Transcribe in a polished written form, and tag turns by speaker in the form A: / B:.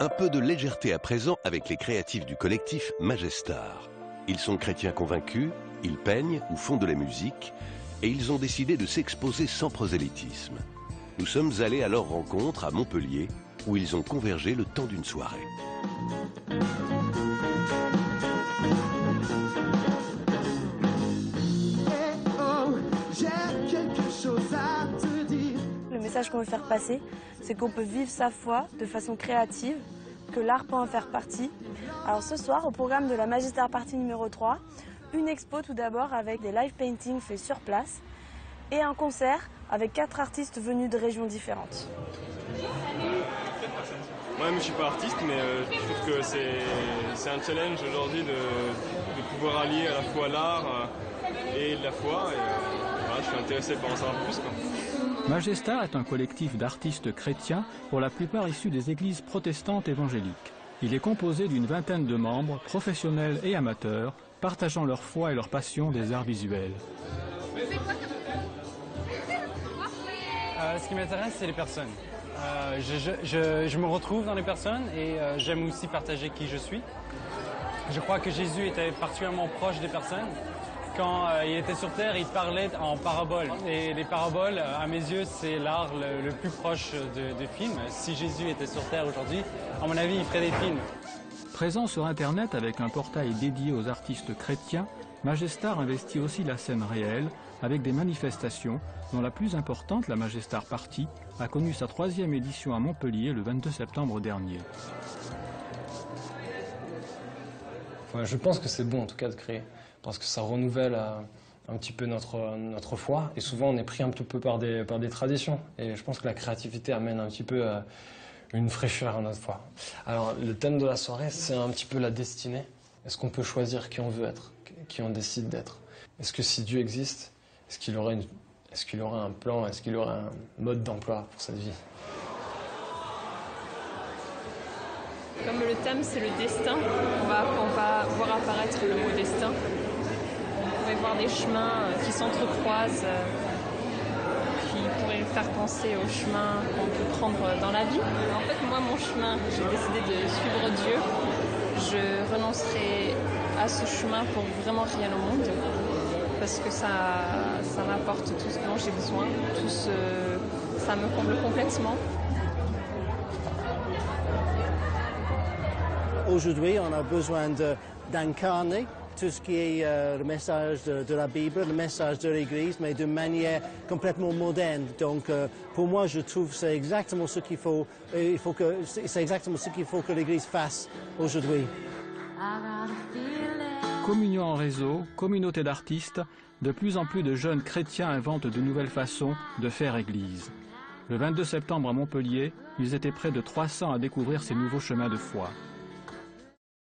A: Un peu de légèreté à présent avec les créatifs du collectif Majestar. Ils sont chrétiens convaincus, ils peignent ou font de la musique et ils ont décidé de s'exposer sans prosélytisme. Nous sommes allés à leur rencontre à Montpellier où ils ont convergé le temps d'une soirée.
B: Le message qu'on veut faire passer, c'est qu'on peut vivre sa foi de façon créative, que l'art peut en faire partie. Alors ce soir, au programme de la Majestar Party numéro 3, une expo tout d'abord avec des live paintings faits sur place et un concert avec 4 artistes venus de régions différentes.
C: Moi-même, je ne suis pas artiste, mais je trouve que c'est un challenge aujourd'hui de pouvoir allier à la fois l'art et la foi. Et, voilà, je suis intéressé par en savoir plus, quoi.
D: Majestar est un collectif d'artistes chrétiens, pour la plupart issus des églises protestantes évangéliques. Il est composé d'une vingtaine de membres, professionnels et amateurs, partageant leur foi et leur passion des arts visuels.
E: Ce qui m'intéresse, c'est les personnes. Je me retrouve dans les personnes et j'aime aussi partager qui je suis. Je crois que Jésus était particulièrement proche des personnes. Quand il était sur Terre, il parlait en paraboles. Et les paraboles, à mes yeux, c'est l'art le plus proche des films. Si Jésus était sur Terre aujourd'hui, à mon avis, il ferait des films.
D: Présent sur Internet avec un portail dédié aux artistes chrétiens, Majestar investit aussi la scène réelle avec des manifestations dont la plus importante, la Majestar Party, a connu sa 3e édition à Montpellier le 22 septembre dernier.
F: Je pense que c'est bon en tout cas de créer, parce que ça renouvelle un petit peu notre foi, et souvent on est pris un petit peu par des traditions, et je pense que la créativité amène un petit peu une fraîcheur à notre foi. Alors le thème de la soirée, c'est un petit peu la destinée. Est-ce qu'on peut choisir qui on veut être, qui on décide d'être? Est-ce que si Dieu existe, est-ce qu'il aurait un plan, est-ce qu'il aurait un mode d'emploi pour cette vie?
G: Comme le thème c'est le destin, on va voir apparaître le mot destin. On pourrait voir des chemins qui s'entrecroisent, qui pourraient faire penser au chemin qu'on peut prendre dans la vie. En fait, moi, mon chemin, j'ai décidé de suivre Dieu. Je renoncerai à ce chemin pour vraiment rien au monde, parce que ça m'apporte tout ce dont j'ai besoin, ça me comble complètement.
H: Aujourd'hui, on a besoin d'incarner tout ce qui est le message de la Bible, le message de l'Église, mais d'une manière complètement moderne. Donc, pour moi, je trouve que c'est exactement ce qu'il faut. C'est exactement ce qu'il faut que l'Église fasse aujourd'hui.
D: Communion en réseau, communauté d'artistes, de plus en plus de jeunes chrétiens inventent de nouvelles façons de faire Église. Le 22 septembre à Montpellier, ils étaient près de 300 à découvrir ces nouveaux chemins de foi.